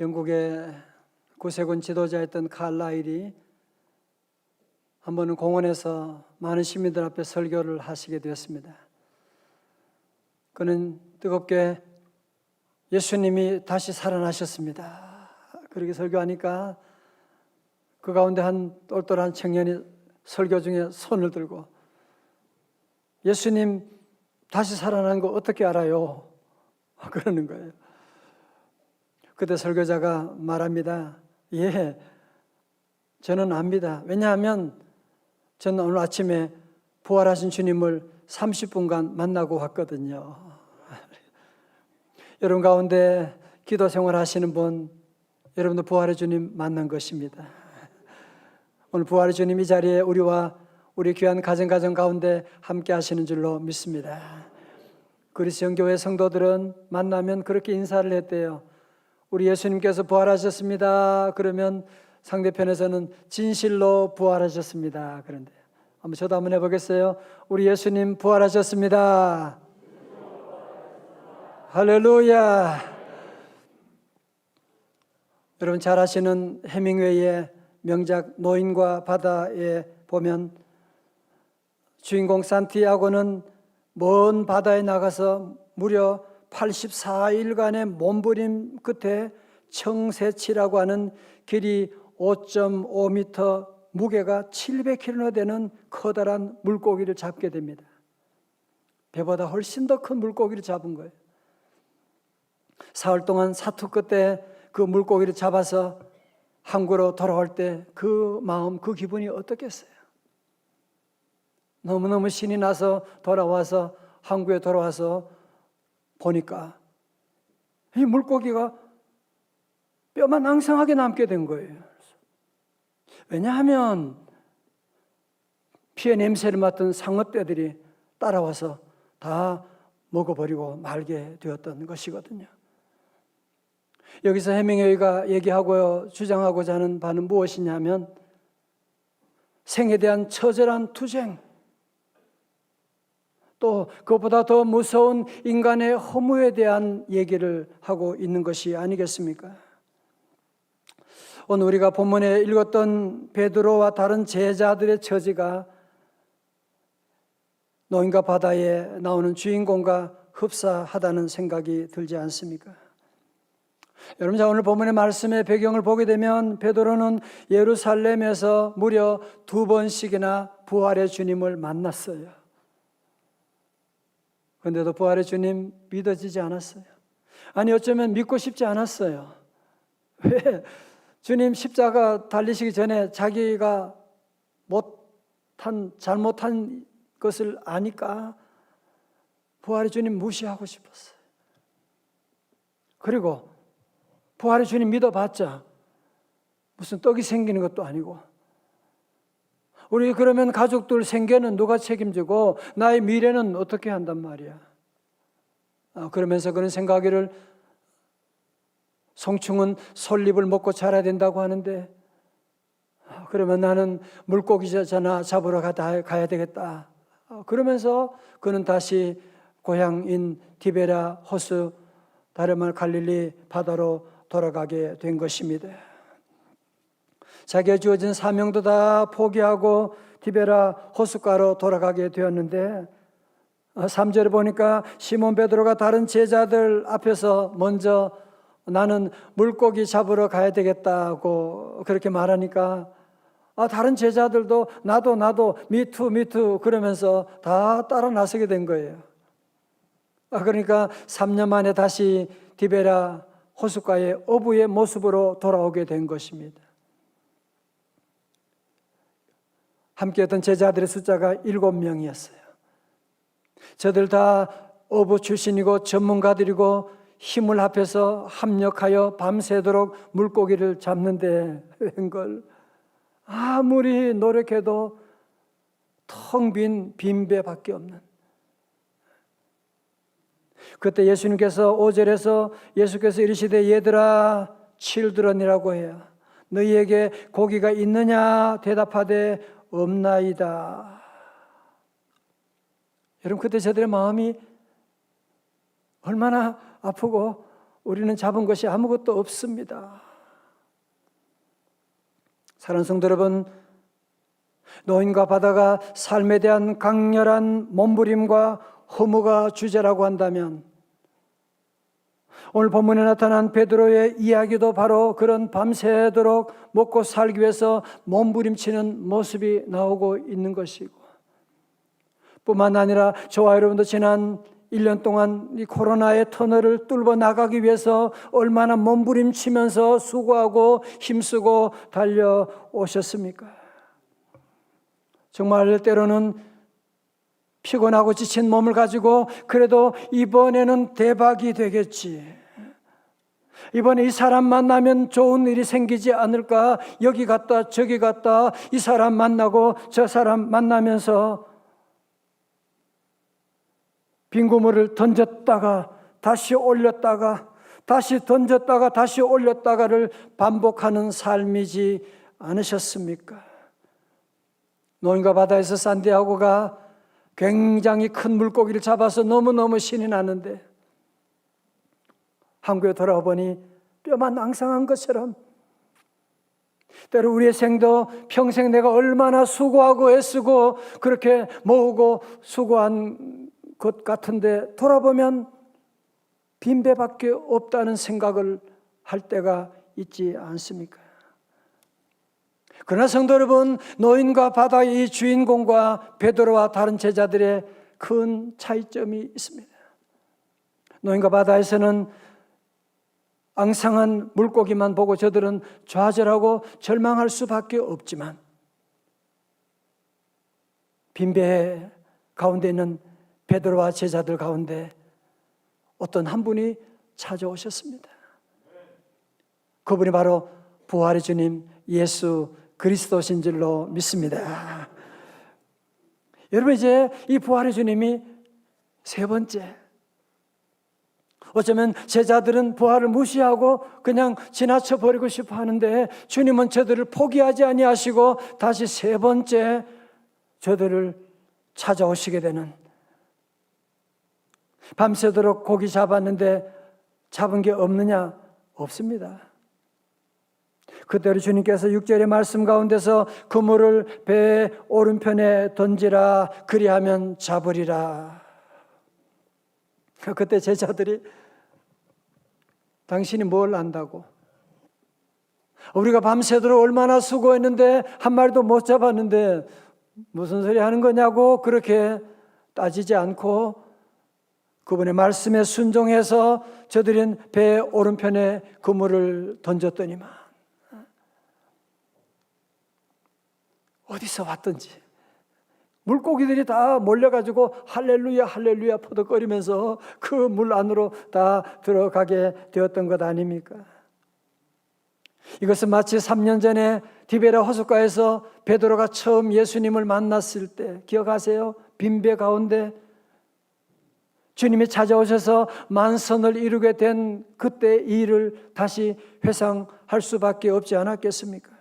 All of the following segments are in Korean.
영국의 구세군 지도자였던 칼라일이 한 번은 공원에서 많은 시민들 앞에 설교를 하시게 되었습니다. 그는 뜨겁게 예수님이 다시 살아나셨습니다. 그렇게 설교하니까 그 가운데 한 똘똘한 청년이 설교 중에 손을 들고 예수님 다시 살아난 거 어떻게 알아요? 그러는 거예요. 그때 설교자가 말합니다. 예, 저는 압니다. 왜냐하면 저는 오늘 아침에 부활하신 주님을 30분간 만나고 왔거든요. 여러분 가운데 기도 생활 하시는 분, 여러분도 부활의 주님 만난 것입니다. 오늘 부활의 주님 이 자리에 우리와 우리 귀한 가정 가운데 함께 하시는 줄로 믿습니다. 그리스도인 교회 성도들은 만나면 그렇게 인사를 했대요. 우리 예수님께서 부활하셨습니다. 그러면 상대편에서는 진실로 부활하셨습니다. 그런데 저도 한번 해보겠어요. 우리 예수님 부활하셨습니다. 할렐루야. 여러분 잘 아시는 해밍웨이의 명작 노인과 바다에 보면 주인공 산티아고는 먼 바다에 나가서 무려 84일간의 몸부림 끝에 청새치라고 하는 길이 5.5m, 무게가 700kg나 되는 커다란 물고기를 잡게 됩니다. 배보다 훨씬 더 큰 물고기를 잡은 거예요. 사흘 동안 사투 끝에 그 물고기를 잡아서 항구로 돌아올 때 그 마음, 그 기분이 어떻겠어요? 너무너무 신이 나서 돌아와서 항구에 돌아와서 보니까 이 물고기가 뼈만 앙상하게 남게 된 거예요. 왜냐하면 피의 냄새를 맡은 상어떼들이 따라와서 다 먹어버리고 말게 되었던 것이거든요. 여기서 해밍웨이가 얘기하고 주장하고자 하는 바는 무엇이냐면 생에 대한 처절한 투쟁, 또 그것보다 더 무서운 인간의 허무에 대한 얘기를 하고 있는 것이 아니겠습니까? 오늘 우리가 본문에 읽었던 베드로와 다른 제자들의 처지가 노인과 바다에 나오는 주인공과 흡사하다는 생각이 들지 않습니까? 여러분, 자, 오늘 본문의 말씀의 배경을 보게 되면 베드로는 예루살렘에서 무려 2번씩이나 부활의 주님을 만났어요. 그런데도 부활의 주님 믿어지지 않았어요. 아니, 어쩌면 믿고 싶지 않았어요. 왜? 주님 십자가 달리시기 전에 자기가 잘못한 것을 아니까 부활의 주님 무시하고 싶었어요. 그리고 부활의 주님 믿어봤자 무슨 떡이 생기는 것도 아니고, 우리 그러면 가족들 생계는 누가 책임지고 나의 미래는 어떻게 한단 말이야. 그러면서 그런 생각하기를 송충은 솔잎을 먹고 자라야 된다고 하는데, 그러면 나는 물고기잖아, 잡으러 가야 되겠다. 그러면서 그는 다시 고향인 디베라 호수, 다른 말 갈릴리 바다로 돌아가게 된 것입니다. 자기가 주어진 사명도 다 포기하고 디베라 호숫가로 돌아가게 되었는데 3절에 보니까 시몬 베드로가 다른 제자들 앞에서 먼저 나는 물고기 잡으러 가야 되겠다고 그렇게 말하니까 다른 제자들도 나도 미투 그러면서 다 따라 나서게 된 거예요. 그러니까 3년 만에 다시 디베라 호숫가의 어부의 모습으로 돌아오게 된 것입니다. 함께했던 제자들의 숫자가 7명이었어요. 저들 다 어부 출신이고 전문가들이고 힘을 합해서 합력하여 밤새도록 물고기를 잡는데 웬걸 아무리 노력해도 텅 빈 빈배밖에 없는. 그때 예수님께서 5절에서 예수께서 이르시되 얘들아 children이라고 해요. 너희에게 고기가 있느냐 대답하되 없나이다. 여러분, 그때 저들의 마음이 얼마나 아프고 우리는 잡은 것이 아무것도 없습니다. 사랑하는 성도 여러분, 노인과 바다가 삶에 대한 강렬한 몸부림과 허무가 주제라고 한다면 오늘 본문에 나타난 베드로의 이야기도 바로 그런 밤새도록 먹고 살기 위해서 몸부림치는 모습이 나오고 있는 것이고, 뿐만 아니라 저와 여러분도 지난 1년 동안 이 코로나의 터널을 뚫어 나가기 위해서 얼마나 몸부림치면서 수고하고 힘쓰고 달려오셨습니까? 정말 때로는 피곤하고 지친 몸을 가지고 그래도 이번에는 대박이 되겠지, 이번에 이 사람 만나면 좋은 일이 생기지 않을까, 여기 갔다 저기 갔다 이 사람 만나고 저 사람 만나면서 빈 그물을 던졌다가 다시 올렸다가 다시 던졌다가 다시 올렸다가를 반복하는 삶이지 않으셨습니까? 노인과 바다에서 산디아고가 굉장히 큰 물고기를 잡아서 너무너무 신이 나는데 한국에 돌아와 보니 뼈만 앙상한 것처럼, 때로 우리의 생도 평생 내가 얼마나 수고하고 애쓰고 그렇게 모으고 수고한 것 같은데 돌아보면 빈배밖에 없다는 생각을 할 때가 있지 않습니까? 그러나 성도 여러분, 노인과 바다의 주인공과 베드로와 다른 제자들의 큰 차이점이 있습니다. 노인과 바다에서는 앙상한 물고기만 보고 저들은 좌절하고 절망할 수밖에 없지만, 빈배 가운데 있는 베드로와 제자들 가운데 어떤 한 분이 찾아오셨습니다. 그분이 바로 부활의 주님 예수 그리스도신 줄로 믿습니다. 여러분, 이제 이 부활의 주님이 세 번째, 어쩌면 제자들은 부활을 무시하고 그냥 지나쳐 버리고 싶어 하는데 주님은 저들을 포기하지 아니하시고 다시 세 번째 저들을 찾아오시게 되는, 밤새도록 고기 잡았는데 잡은 게 없느냐? 없습니다. 그때로 주님께서 6절의 말씀 가운데서 그물을 배의 오른편에 던지라, 그리하면 잡으리라. 그때 제자들이 당신이 뭘 안다고? 우리가 밤새도록 얼마나 수고했는데 한 마리도 못 잡았는데 무슨 소리 하는 거냐고 그렇게 따지지 않고 그분의 말씀에 순종해서 저들은 배의 오른편에 그물을 던졌더니만 어디서 왔든지 물고기들이 다 몰려가지고 할렐루야 할렐루야 퍼덕거리면서 그 물 안으로 다 들어가게 되었던 것 아닙니까? 이것은 마치 3년 전에 디베라 호숫가에서 베드로가 처음 예수님을 만났을 때 기억하세요? 빈배 가운데 주님이 찾아오셔서 만선을 이루게 된 그때 이 일을 다시 회상할 수밖에 없지 않았겠습니까?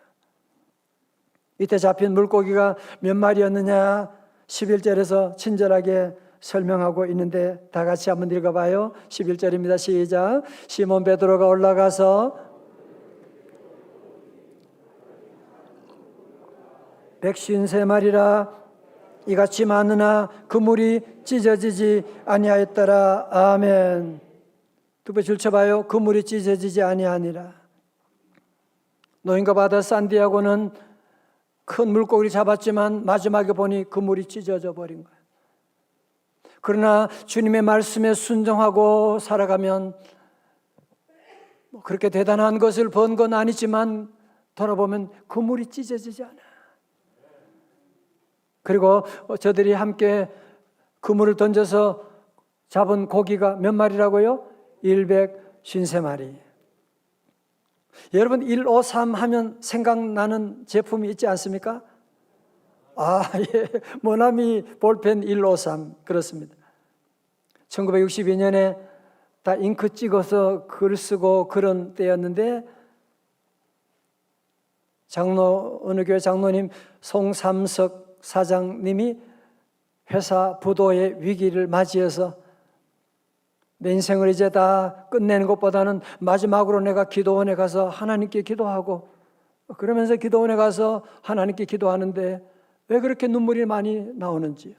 이때 잡힌 물고기가 몇 마리였느냐 11절에서 친절하게 설명하고 있는데 다 같이 한번 읽어봐요. 11절입니다. 시작. 시몬 베드로가 올라가서 153마리라 이같이 많으나 그물이 찢어지지 아니하였더라. 아멘. 두 번 줄쳐봐요. 그물이 찢어지지 아니하니라. 노인과 바다 산디아고는 큰 물고기를 잡았지만 마지막에 보니 그물이 찢어져 버린 거예요. 그러나 주님의 말씀에 순종하고 살아가면 그렇게 대단한 것을 번 건 아니지만 돌아보면 그물이 찢어지지 않아. 그리고 저들이 함께 그물을 던져서 잡은 고기가 몇 마리라고요? 153마리. 여러분 153 하면 생각나는 제품이 있지 않습니까? 예, 모나미 볼펜 153 그렇습니다. 1962년에 다 잉크 찍어서 글 쓰고 그런 때였는데 어느 교회 장로님 송삼석 사장님이 회사 부도의 위기를 맞이해서 내 인생을 이제 다 끝내는 것보다는 마지막으로 내가 기도원에 가서 하나님께 기도하고, 그러면서 기도원에 가서 하나님께 기도하는데 왜 그렇게 눈물이 많이 나오는지,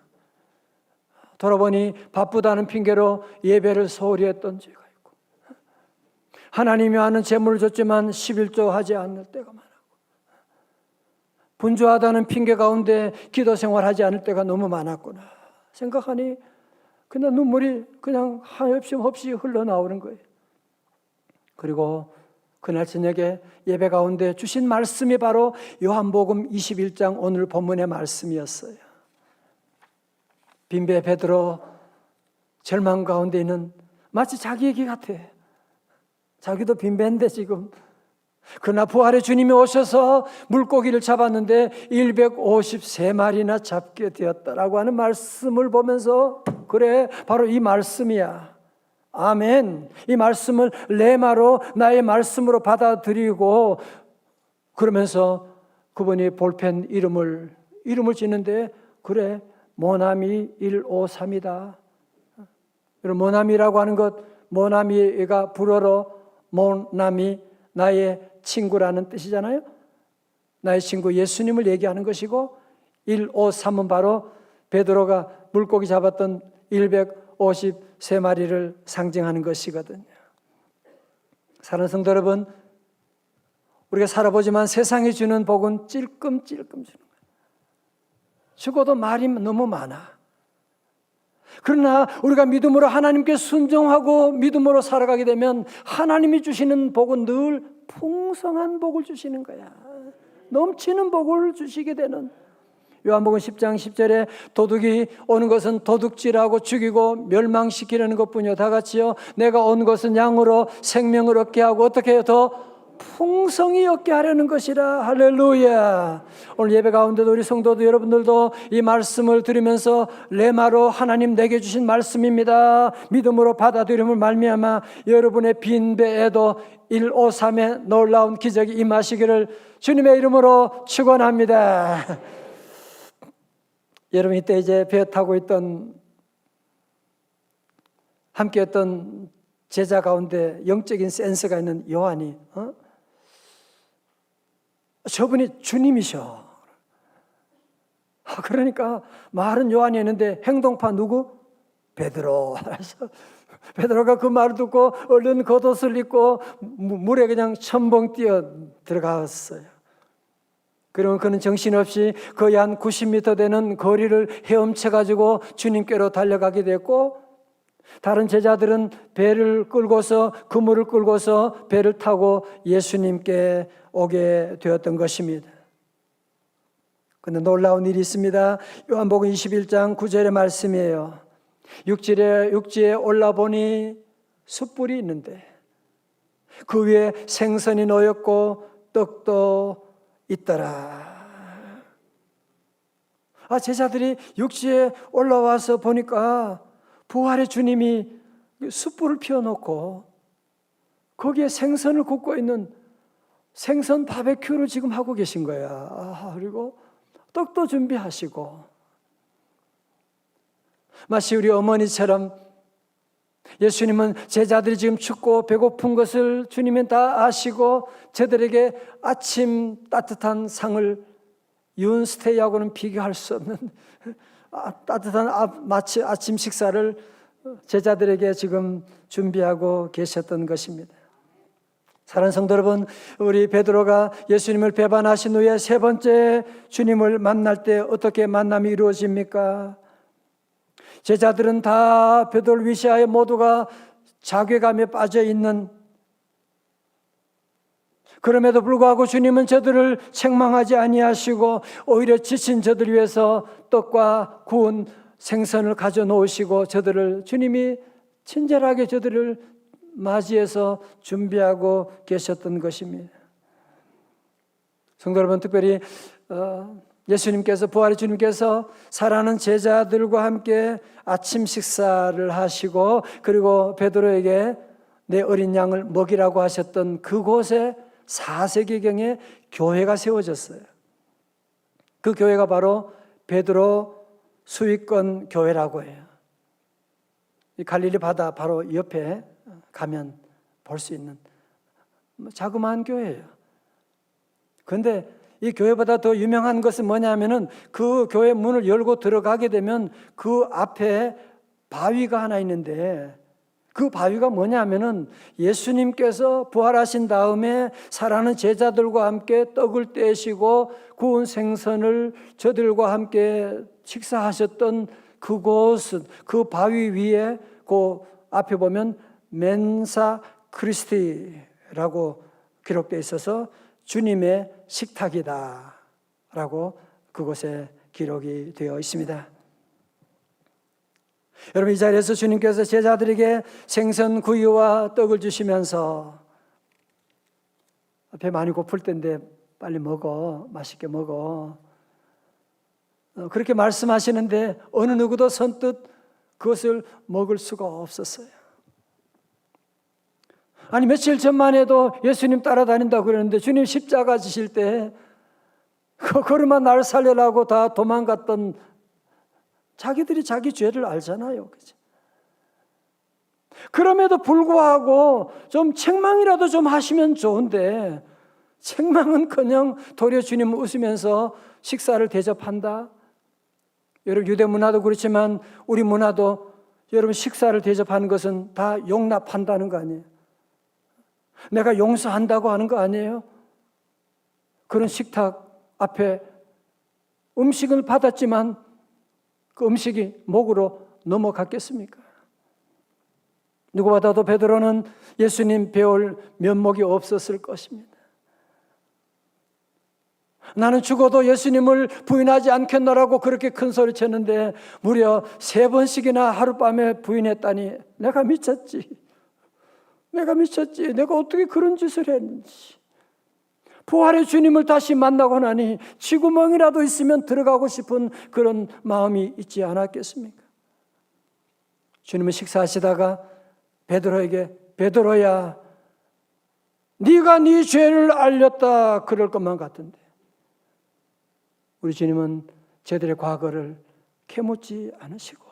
돌아보니 바쁘다는 핑계로 예배를 소홀히 했던 죄가 있고, 하나님이 하는 재물을 줬지만 11조 하지 않을 때가 많았고, 분주하다는 핑계 가운데 기도 생활하지 않을 때가 너무 많았구나 생각하니 그냥 눈물이 그냥 하염없이 없이 흘러나오는 거예요. 그리고 그날 저녁에 예배 가운데 주신 말씀이 바로 요한복음 21장 오늘 본문의 말씀이었어요. 빈배 베드로 절망 가운데 있는, 마치 자기 얘기 같아. 자기도 빈배인데 지금. 그러나 부활의 주님이 오셔서 물고기를 잡았는데 153마리나 잡게 되었다라고 하는 말씀을 보면서, 그래 바로 이 말씀이야. 아멘. 이 말씀을 레마로 나의 말씀으로 받아들이고, 그러면서 그분이 볼펜 이름을 짓는데, 그래 모나미 153이다. 모나미라고 하는 것, 모나미가 불어로 모나미, 나의 친구라는 뜻이잖아요. 나의 친구 예수님을 얘기하는 것이고, 153은 바로 베드로가 물고기 잡았던 153마리를 상징하는 것이거든요. 사랑하는 성도 여러분, 우리가 살아보지만 세상이 주는 복은 찔끔찔끔 주는 거예요. 죽어도 말이 너무 많아. 그러나 우리가 믿음으로 하나님께 순종하고 믿음으로 살아가게 되면 하나님이 주시는 복은 늘 풍성한 복을 주시는 거야. 넘치는 복을 주시게 되는. 요한복음 10장 10절에 도둑이 오는 것은 도둑질하고 죽이고 멸망시키려는 것뿐이요, 다 같이요, 내가 온 것은 양으로 생명을 얻게 하고 어떻게 해요? 더 풍성히 얻게 하려는 것이라. 할렐루야. 오늘 예배 가운데도 우리 성도들 여러분들도 이 말씀을 들으면서 레마로 하나님 내게 주신 말씀입니다, 믿음으로 받아들임을 말미암아 여러분의 빈 배에도 153의 놀라운 기적이 임하시기를 주님의 이름으로 축원합니다. 여러분, 이때 이제 배 타고 있던 함께했던 제자 가운데 영적인 센스가 있는 요한이, 저분이 주님이셔. 그러니까 말은 요한이 했는데 행동파 누구? 베드로. 베드로가 그 말을 듣고 얼른 겉옷을 입고 물에 그냥 첨벙 뛰어 들어갔어요. 그러면 그는 정신없이 거의 한 90m 되는 거리를 헤엄쳐가지고 주님께로 달려가게 됐고, 다른 제자들은 배를 끌고서, 그물을 끌고서 배를 타고 예수님께 오게 되었던 것입니다. 그런데 놀라운 일이 있습니다. 요한복음 21장 9절의 말씀이에요. 육지에 올라보니 숯불이 있는데 그 위에 생선이 놓였고 떡도 있더라. 제자들이 육지에 올라와서 보니까 부활의 주님이 숯불을 피워놓고 거기에 생선을 굽고 있는 생선 바베큐를 지금 하고 계신 거야. 그리고 떡도 준비하시고, 마치 우리 어머니처럼 예수님은 제자들이 지금 춥고 배고픈 것을 주님은 다 아시고 저들에게 아침 따뜻한 상을, 윤스테이하고는 비교할 수 없는 따뜻한 마치 아침 식사를 제자들에게 지금 준비하고 계셨던 것입니다. 사랑하는 성도 여러분, 우리 베드로가 예수님을 배반하신 후에 세 번째 주님을 만날 때 어떻게 만남이 이루어집니까? 제자들은 다 베드로를 위시하여 모두가 자괴감에 빠져 있는, 그럼에도 불구하고 주님은 저들을 책망하지 아니하시고 오히려 지친 저들을 위해서 떡과 구운 생선을 가져 놓으시고 주님이 친절하게 저들을 맞이해서 준비하고 계셨던 것입니다. 성도 여러분, 특별히 예수님께서, 부활의 주님께서 사랑하는 제자들과 함께 아침 식사를 하시고, 그리고 베드로에게 내 어린 양을 먹이라고 하셨던 그곳에 4세기경에 교회가 세워졌어요. 그 교회가 바로 베드로 수익권 교회라고 해요. 이 갈릴리 바다 바로 옆에 가면 볼 수 있는 자그마한 교회예요. 그런데 이 교회보다 더 유명한 것은 뭐냐면은 그 교회 문을 열고 들어가게 되면 그 앞에 바위가 하나 있는데, 그 바위가 뭐냐면은 예수님께서 부활하신 다음에 사랑하는 제자들과 함께 떡을 떼시고 구운 생선을 저들과 함께 식사하셨던 그곳은, 그 바위 위에 그 앞에 보면 멘사 크리스티라고 기록되어 있어서 주님의 식탁이다 라고 그곳에 기록이 되어 있습니다. 여러분, 이 자리에서 주님께서 제자들에게 생선구이와 떡을 주시면서 배 많이 고플 텐데 빨리 먹어, 맛있게 먹어, 그렇게 말씀하시는데 어느 누구도 선뜻 그것을 먹을 수가 없었어요. 아니, 며칠 전만 해도 예수님 따라다닌다고 그러는데 주님 십자가 지실 때 그러마 날 살려라고 다 도망갔던, 자기들이 자기 죄를 알잖아요. 그치? 그럼에도 불구하고 좀 책망이라도 좀 하시면 좋은데 책망은커녕 도리어 주님 웃으면서 식사를 대접한다. 여러분, 유대 문화도 그렇지만 우리 문화도 여러분 식사를 대접하는 것은 다 용납한다는 거 아니에요? 내가 용서한다고 하는 거 아니에요? 그런 식탁 앞에 음식을 받았지만 그 음식이 목으로 넘어갔겠습니까? 누구보다도 베드로는 예수님 배울 면목이 없었을 것입니다. 나는 죽어도 예수님을 부인하지 않겠노라고 그렇게 큰 소리 쳤는데 무려 3번씩이나 하룻밤에 부인했다니, 내가 미쳤지. 내가 어떻게 그런 짓을 했는지. 부활의 주님을 다시 만나고 나니 쥐구멍이라도 있으면 들어가고 싶은 그런 마음이 있지 않았겠습니까? 주님은 식사하시다가 베드로에게, 베드로야, 네가 네 죄를 알렸다 그럴 것만 같은데 우리 주님은 저들의 과거를 캐묻지 않으시고,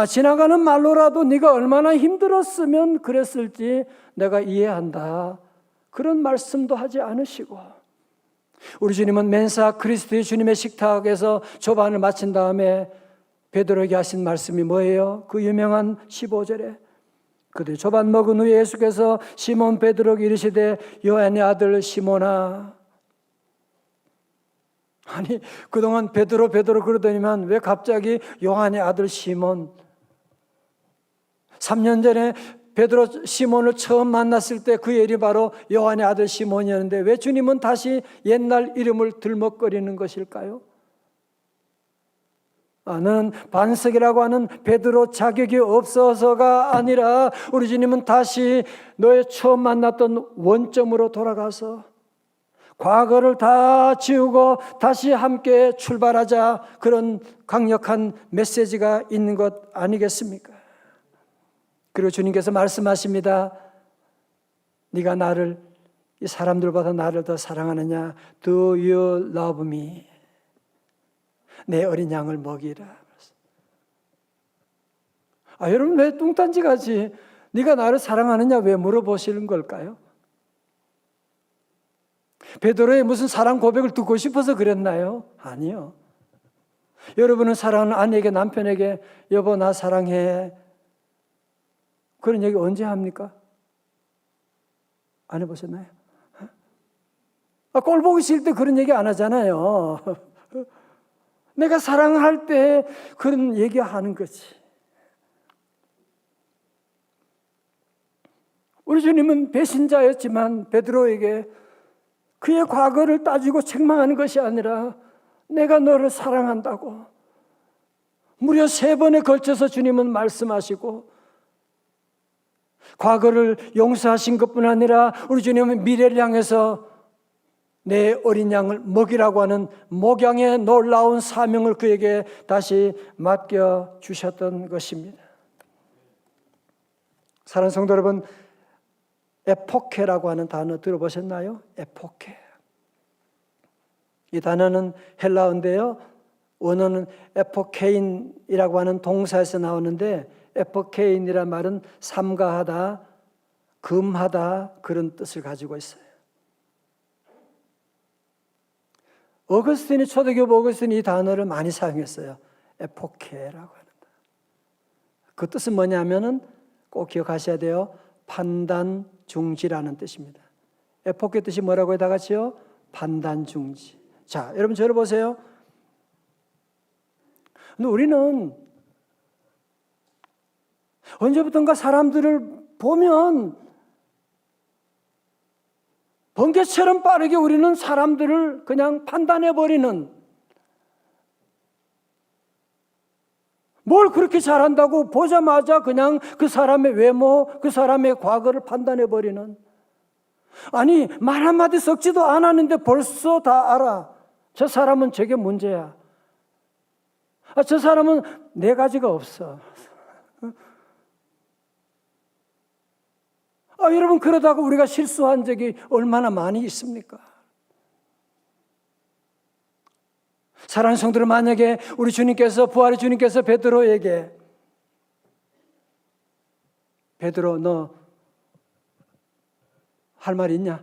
지나가는 말로라도 네가 얼마나 힘들었으면 그랬을지 내가 이해한다, 그런 말씀도 하지 않으시고, 우리 주님은 멘사 그리스도의 주님의 식탁에서 조반을 마친 다음에 베드로에게 하신 말씀이 뭐예요? 그 유명한 15절에 그들이 조반 먹은 후에 예수께서 시몬 베드로에게 이르시되 요한의 아들 시몬아. 아니, 그동안 베드로 그러더니만 왜 갑자기 요한의 아들 시몬? 3년 전에 베드로 시몬을 처음 만났을 때 그의 이름이 바로 요한의 아들 시몬이었는데 왜 주님은 다시 옛날 이름을 들먹거리는 것일까요? 너는 반석이라고 하는 베드로 자격이 없어서가 아니라 우리 주님은 다시 너의 처음 만났던 원점으로 돌아가서 과거를 다 지우고 다시 함께 출발하자, 그런 강력한 메시지가 있는 것 아니겠습니까? 그리고 주님께서 말씀하십니다. 네가 나를, 이 사람들보다 나를 더 사랑하느냐? Do you love me? 내 어린 양을 먹이라. 여러분, 왜 뚱딴지같이 네가 나를 사랑하느냐 왜 물어보시는 걸까요? 베드로의 무슨 사랑 고백을 듣고 싶어서 그랬나요? 아니요. 여러분은 사랑하는 아내에게, 남편에게 여보 나 사랑해, 그런 얘기 언제 합니까? 안 해보셨나요? 꼴 보기 싫을 때 그런 얘기 안 하잖아요. 내가 사랑할 때 그런 얘기하는 거지. 우리 주님은 배신자였지만 베드로에게 그의 과거를 따지고 책망하는 것이 아니라 내가 너를 사랑한다고 무려 3번에 걸쳐서 주님은 말씀하시고, 과거를 용서하신 것뿐 아니라 우리 주님은 미래를 향해서 내 어린 양을 먹이라고 하는 목양의 놀라운 사명을 그에게 다시 맡겨주셨던 것입니다. 사랑하는 성도 여러분, 에포케라고 하는 단어 들어보셨나요? 에포케. 이 단어는 헬라어인데요, 원어는 에포케인이라고 하는 동사에서 나오는데 에포케인이란 말은 삼가하다, 금하다 그런 뜻을 가지고 있어요. 어거스틴이 초대교부 어거스틴이 이 단어를 많이 사용했어요. 에포케라고 합니다. 그 뜻은 뭐냐면은 꼭 기억하셔야 돼요. 판단 중지라는 뜻입니다. 에포케 뜻이 뭐라고요? 다 같이요? 판단 중지. 자, 여러분 저를 보세요. 근데 우리는 언제부턴가 사람들을 보면 번개처럼 빠르게 우리는 사람들을 그냥 판단해버리는, 뭘 그렇게 잘한다고 보자마자 그냥 그 사람의 외모, 그 사람의 과거를 판단해버리는, 아니 말 한마디 섞지도 않았는데 벌써 다 알아. 저 사람은 저게 문제야. 저 사람은 네 가지가 없어. 여러분 그러다가 우리가 실수한 적이 얼마나 많이 있습니까? 사랑하는 성도들, 만약에 우리 주님께서, 부활의 주님께서 베드로에게 베드로 너 할 말 있냐?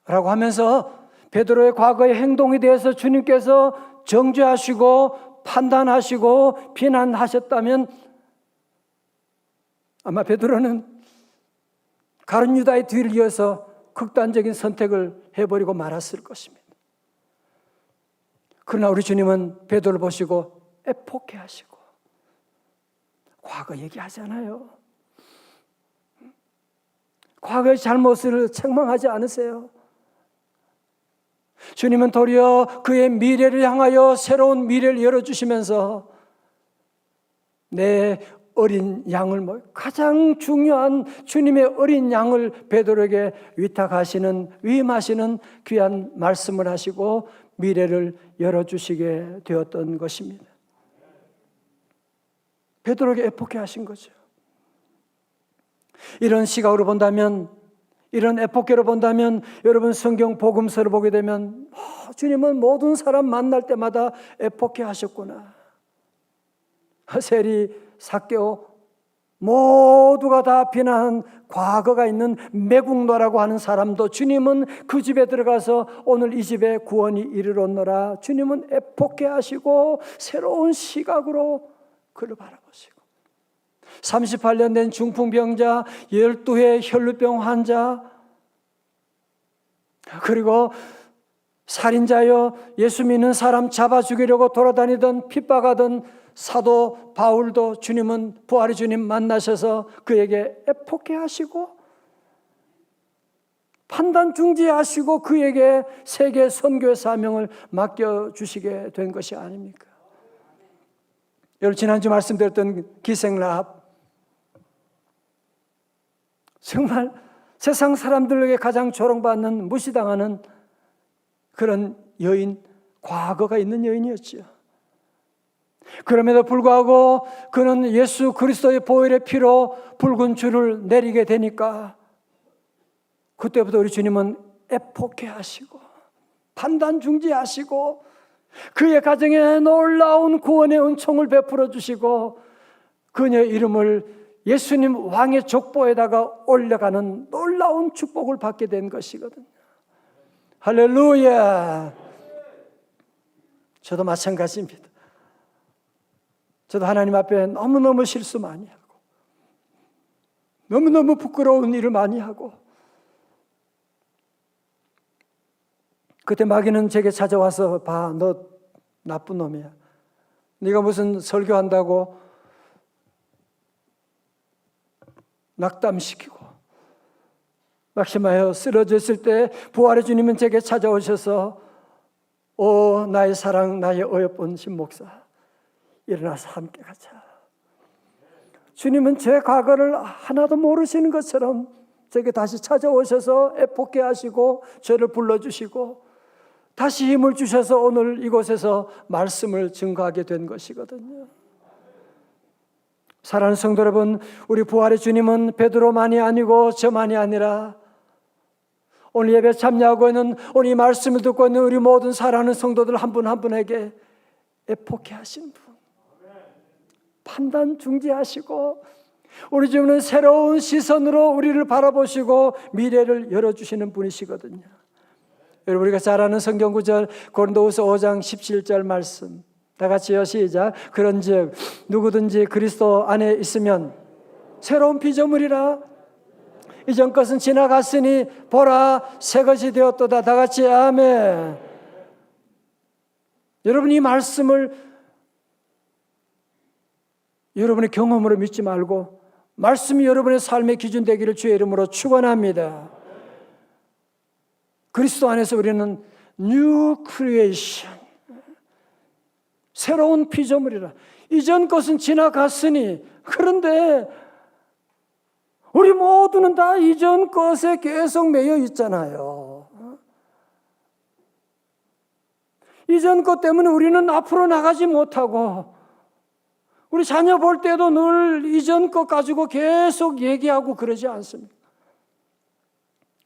라고 하면서 베드로의 과거의 행동에 대해서 주님께서 정죄하시고 판단하시고 비난하셨다면 아마 베드로는 가룟 유다의 뒤를 이어서 극단적인 선택을 해버리고 말았을 것입니다. 그러나 우리 주님은 베드로를 보시고 애폭해하시고 과거 얘기하잖아요. 과거의 잘못을 책망하지 않으세요. 주님은 도리어 그의 미래를 향하여 새로운 미래를 열어주시면서 내 어린 양을, 가장 중요한 주님의 어린 양을 베드로에게 위임하시는 귀한 말씀을 하시고 미래를 열어주시게 되었던 것입니다. 베드로에게 애폭해 하신 거죠. 이런 시각으로 본다면, 이런 에포케로 본다면, 여러분 성경 복음서를 보게 되면 주님은 모든 사람 만날 때마다 에포케 하셨구나. 세리, 삭개오 모두가 다 비난한 과거가 있는 매국노라고 하는 사람도 주님은 그 집에 들어가서 오늘 이 집에 구원이 이르렀노라. 주님은 에포케 하시고 새로운 시각으로 그를 바라보시고 38년 된 중풍병자, 12회 혈루병 환자, 그리고 살인자여 예수 믿는 사람 잡아 죽이려고 돌아다니던 핍박하던 사도 바울도 주님은, 부활의 주님 만나셔서 그에게 애폭해 하시고 판단 중지하시고 그에게 세계 선교의 사명을 맡겨주시게 된 것이 아닙니까? 여러분 지난주 말씀드렸던 기생 라합, 정말 세상 사람들에게 가장 조롱받는, 무시당하는 그런 여인, 과거가 있는 여인이었죠. 그럼에도 불구하고 그는 예수 그리스도의 보혈의 피로 붉은 줄을 내리게 되니까 그때부터 우리 주님은 애폭해 하시고 판단 중지하시고 그의 가정에 놀라운 구원의 은총을 베풀어 주시고 그녀의 이름을 예수님 왕의 족보에다가 올려가는 놀라운 축복을 받게 된 것이거든요. 할렐루야. 저도 마찬가지입니다. 저도 하나님 앞에 너무너무 실수 많이 하고 너무너무 부끄러운 일을 많이 하고 그때 마귀는 제게 찾아와서 봐, 너 나쁜 놈이야. 네가 무슨 설교한다고 낙담시키고 낙심하여 쓰러졌을 때 부활의 주님은 제게 찾아오셔서 오 나의 사랑, 나의 어여쁜 신목사, 일어나서 함께 가자. 주님은 제 과거를 하나도 모르시는 것처럼 제게 다시 찾아오셔서 애폭해 하시고 저를 불러주시고 다시 힘을 주셔서 오늘 이곳에서 말씀을 증거하게 된 것이거든요. 사랑하는 성도 여러분, 우리 부활의 주님은 베드로만이 아니고 저만이 아니라 오늘 예배 참여하고 있는, 오늘 이 말씀을 듣고 있는 우리 모든 사랑하는 성도들 한 분 한 분에게 애폭해 하신 분, 판단 중지하시고 우리 주님은 새로운 시선으로 우리를 바라보시고 미래를 열어주시는 분이시거든요. 여러분, 우리가 잘 아는 성경 구절 고린도후서 5장 17절 말씀 다 같이요, 시작. 그런즉 누구든지 그리스도 안에 있으면 새로운 피조물이라. 이전 것은 지나갔으니 보라 새 것이 되었도다. 다 같이 아멘. 여러분, 이 말씀을 여러분의 경험으로 믿지 말고 말씀이 여러분의 삶의 기준 되기를 주의 이름으로 축원합니다. 그리스도 안에서 우리는 New Creation, 새로운 피조물이라. 이전 것은 지나갔으니. 그런데 우리 모두는 다 이전 것에 계속 매여 있잖아요. 이전 것 때문에 우리는 앞으로 나가지 못하고 우리 자녀 볼 때도 늘 이전 것 가지고 계속 얘기하고 그러지 않습니까?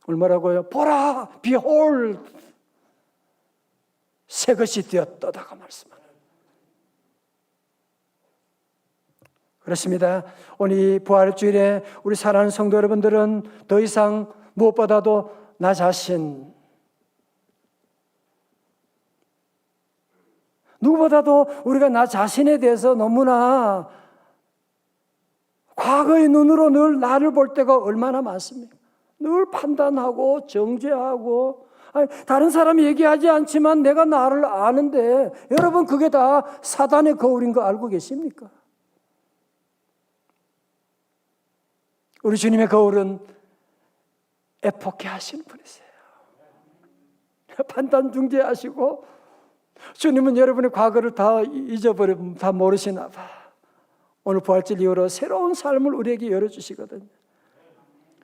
얼마라고요? 보라, behold, 새 것이 되었다가 말씀하는. 그렇습니다. 오늘 이 부활주일에 우리 사랑하는 성도 여러분들은 더 이상 무엇보다도 나 자신, 누구보다도 우리가 나 자신에 대해서 너무나 과거의 눈으로 늘 나를 볼 때가 얼마나 많습니까? 늘 판단하고 정죄하고, 다른 사람이 얘기하지 않지만 내가 나를 아는데, 여러분 그게 다 사단의 거울인 거 알고 계십니까? 우리 주님의 거울은 애폭해 하시는 분이세요. 판단 중재하시고, 주님은 여러분의 과거를 다 잊어버리고 다 모르시나 봐. 오늘 부활절 이후로 새로운 삶을 우리에게 열어주시거든요.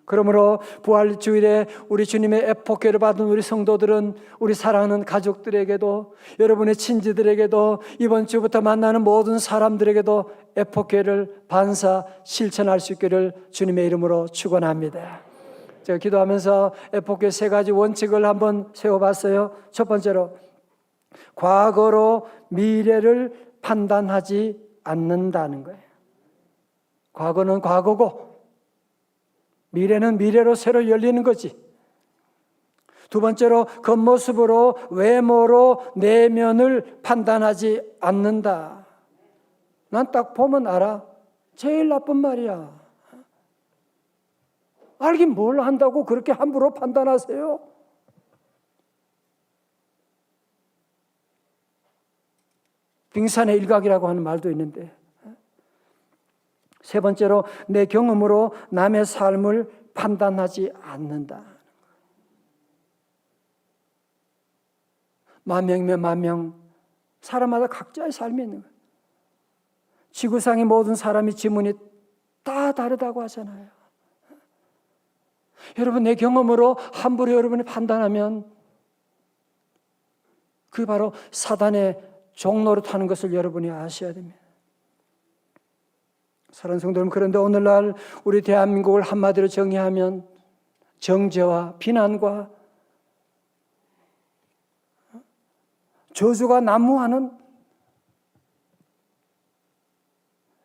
그러므로 부활주일에 우리 주님의 애폭회를 받은 우리 성도들은 우리 사랑하는 가족들에게도, 여러분의 친지들에게도, 이번 주부터 만나는 모든 사람들에게도 애폭회를 반사 실천할 수 있기를 주님의 이름으로 축원합니다. 제가 기도하면서 애폭회 세 가지 원칙을 한번 세워봤어요. 첫 번째로, 과거로 미래를 판단하지 않는다는 거예요. 과거는 과거고 미래는 미래로 새로 열리는 거지. 두 번째로, 겉모습으로, 외모로 내면을 판단하지 않는다. 난 딱 보면 알아. 제일 나쁜 말이야. 알긴 뭘 한다고 그렇게 함부로 판단하세요? 빙산의 일각이라고 하는 말도 있는데, 세 번째로, 내 경험으로 남의 삶을 판단하지 않는다. 만 명이면 만 명, 사람마다 각자의 삶이 있는 거예요. 지구상의 모든 사람이 지문이 다 다르다고 하잖아요. 여러분, 내 경험으로 함부로 여러분이 판단하면 그게 바로 사단의 종로로 타는 것을 여러분이 아셔야 됩니다. 사랑하는 성도 여러분, 그런데 오늘날 우리 대한민국을 한마디로 정의하면 정죄와 비난과 저주가 난무하는,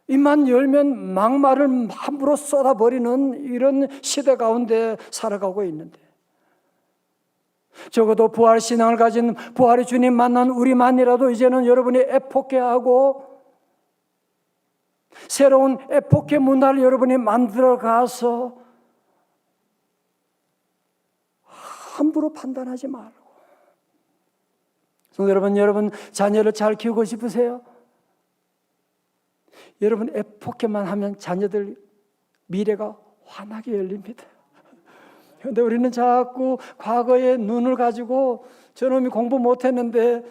입만 열면 막말을 함부로 쏟아버리는 이런 시대 가운데 살아가고 있는데, 적어도 부활신앙을 가진 부활의 주님 만난 우리만이라도 이제는 여러분이 애폭해하고 새로운 에포케 문화를 여러분이 만들어 가서 함부로 판단하지 말고. 성도 여러분, 여러분 자녀를 잘 키우고 싶으세요? 여러분 에포케만 하면 자녀들 미래가 환하게 열립니다. 그런데 우리는 자꾸 과거의 눈을 가지고 저놈이 공부 못했는데,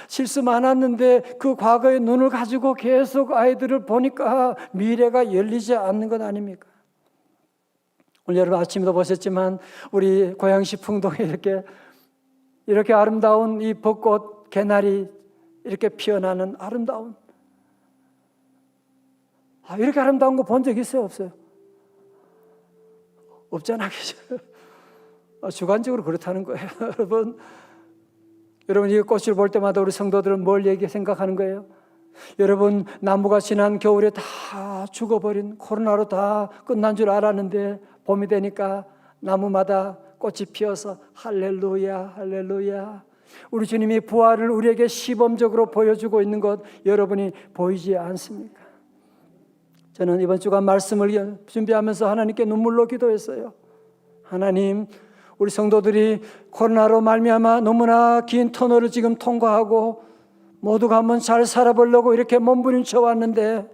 실수 많았는데 그 과거의 눈을 가지고 계속 아이들을 보니까 미래가 열리지 않는 것 아닙니까? 오늘 여러분 아침에도 보셨지만 우리 고양시 풍동에 이렇게 아름다운 이 벚꽃 개나리 이렇게 피어나는 아름다운, 이렇게 아름다운 거 본 적 있어요? 없어요? 없잖아, 그죠? 주관적으로 그렇다는 거예요. 여러분 이 꽃을 볼 때마다 우리 성도들은 뭘 생각하는 거예요? 여러분, 나무가 지난 겨울에 다 죽어버린, 코로나로 다 끝난 줄 알았는데 봄이 되니까 나무마다 꽃이 피어서 할렐루야, 할렐루야. 우리 주님이 부활을 우리에게 시범적으로 보여주고 있는 것 여러분이 보이지 않습니까? 저는 이번 주간 말씀을 준비하면서 하나님께 눈물로 기도했어요. 하나님, 우리 성도들이 코로나로 말미암아 너무나 긴 터널을 지금 통과하고 모두가 한번 잘 살아보려고 이렇게 몸부림쳐 왔는데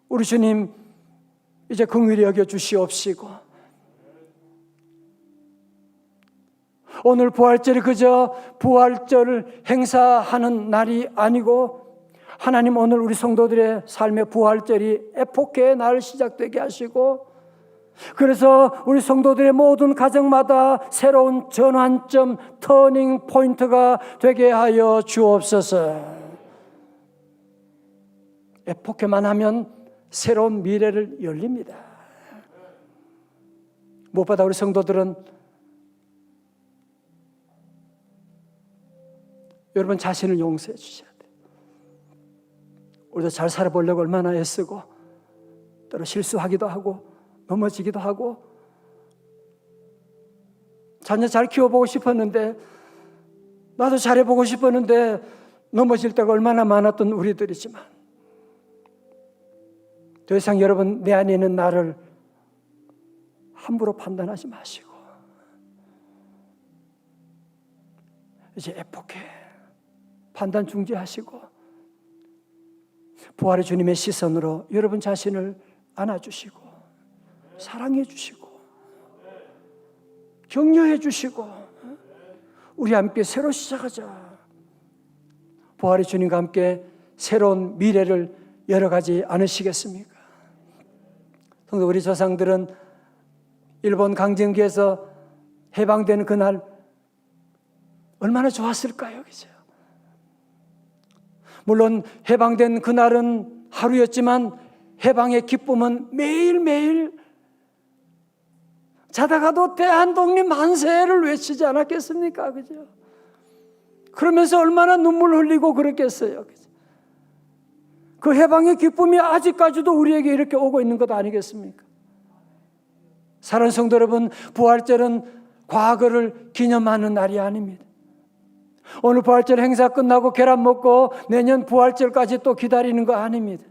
우리 주님 이제 긍휼히 여겨 주시옵시고, 오늘 부활절이 그저 부활절을 행사하는 날이 아니고 하나님 오늘 우리 성도들의 삶의 부활절이 에포케의 날 시작되게 하시고, 그래서 우리 성도들의 모든 가정마다 새로운 전환점, 터닝 포인트가 되게 하여 주옵소서. 에포케만 하면 새로운 미래를 열립니다. 무엇보다 우리 성도들은 여러분 자신을 용서해 주셔야 돼요. 우리도 잘 살아보려고 얼마나 애쓰고 때로 실수하기도 하고 넘어지기도 하고 자녀 잘 키워보고 싶었는데 나도 잘해보고 싶었는데 넘어질 때가 얼마나 많았던 우리들이지만 더 이상 여러분 내 안에 있는 나를 함부로 판단하지 마시고 이제 에포케 판단 중지하시고 부활의 주님의 시선으로 여러분 자신을 안아주시고 사랑해 주시고 격려해 주시고 우리 함께 새로 시작하자. 부활의 주님과 함께 새로운 미래를 열어가지 않으시겠습니까? 성도 우리 조상들은 일본 강점기에서 해방되는 그날 얼마나 좋았을까요? 그죠? 물론 해방된 그날은 하루였지만 해방의 기쁨은 매일매일 자다가도 대한독립 만세를 외치지 않았겠습니까? 그죠? 그러면서 얼마나 눈물 흘리고 그랬겠어요. 그죠? 그 해방의 기쁨이 아직까지도 우리에게 이렇게 오고 있는 것 아니겠습니까? 사랑하는 성도 여러분, 부활절은 과거를 기념하는 날이 아닙니다. 오늘 부활절 행사 끝나고 계란 먹고 내년 부활절까지 또 기다리는 거 아닙니다.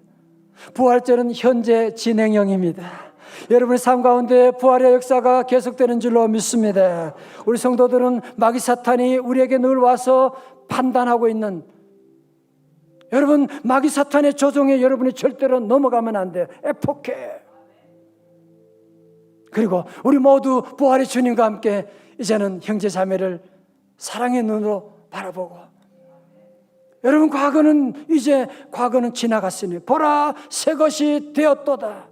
부활절은 현재 진행형입니다. 여러분의 삶 가운데 부활의 역사가 계속되는 줄로 믿습니다. 우리 성도들은 마귀 사탄이 우리에게 늘 와서 판단하고 있는, 여러분 마귀 사탄의 조종에 여러분이 절대로 넘어가면 안 돼요. 에포케. 그리고 우리 모두 부활의 주님과 함께 이제는 형제 자매를 사랑의 눈으로 바라보고, 여러분 과거는 지나갔으니 보라 새 것이 되었도다.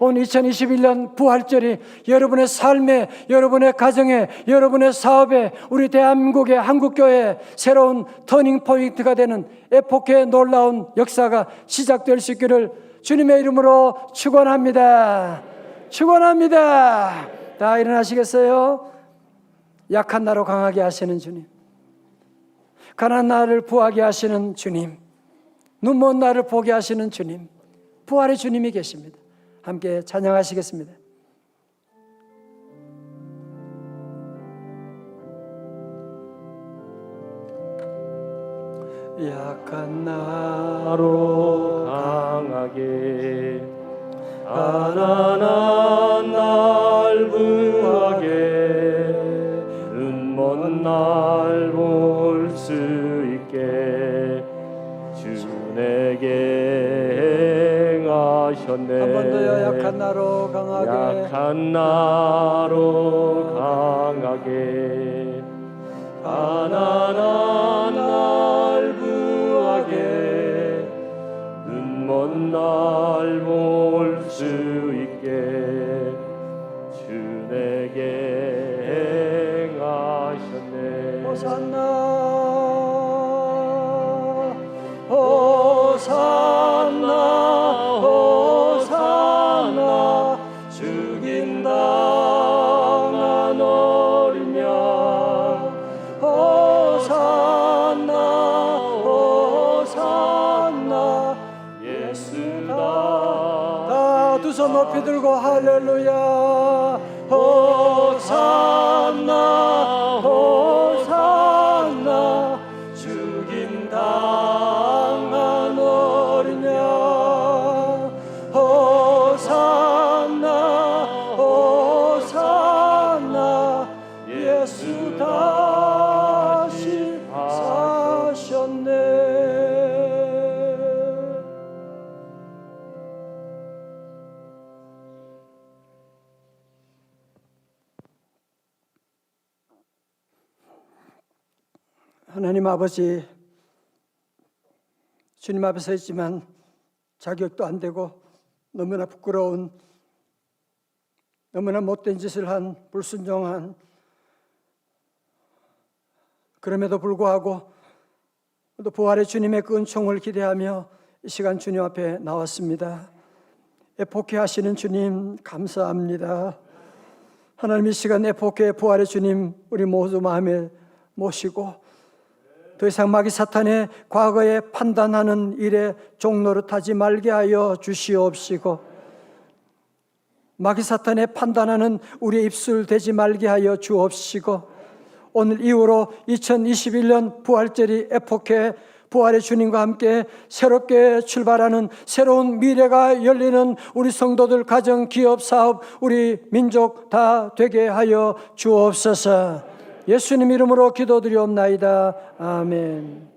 오늘 2021년 부활절이 여러분의 삶에, 여러분의 가정에, 여러분의 사업에, 우리 대한민국의 한국교회에 새로운 터닝 포인트가 되는 에포케의 놀라운 역사가 시작될 수 있기를 주님의 이름으로 축원합니다. 축원합니다. 다 일어나시겠어요? 약한 나로 강하게 하시는 주님, 가난한 나를 부하게 하시는 주님, 눈먼 나를 보게 하시는 주님, 부활의 주님이 계십니다. 함께 찬양하시겠습니다. 약한 나로 강하게 가난한 날 부하게 눈먼 날 볼 수 있게 주 내게 행하셨네. 한 번 더요. 약한 나로 강하게 약한 나로 강하게 가난한 날 부하게 눈먼 날 볼 수 있게 주 내게 행하셨네. 호산나 호산나 호산나 죽인 당한 어린 양 호산나 호산나 들고 할렐루야. 호산나 호산나 죽임 당한 어린 양. 호산나 호산나 예수 다시 사셨네. 하나님 아버지, 주님 앞에 서 있지만 자격도 안 되고 너무나 부끄러운, 너무나 못된 짓을 한, 불순종한, 그럼에도 불구하고 또 부활의 주님의 그 은총을 기대하며 이 시간 주님 앞에 나왔습니다. 에포케하시는 주님 감사합니다. 하나님, 이 시간 에포케 부활의 주님 우리 모두 마음에 모시고 더 이상 마귀 사탄의 과거에 판단하는 일에 종노릇하지 말게 하여 주시옵시고, 마귀 사탄의 판단하는 우리의 입술 되지 말게 하여 주옵시고, 오늘 이후로 2021년 부활절이 에포케 부활의 주님과 함께 새롭게 출발하는 새로운 미래가 열리는 우리 성도들, 가정, 기업, 사업, 우리 민족 다 되게 하여 주옵소서. 예수님 이름으로 기도드리옵나이다. 아멘.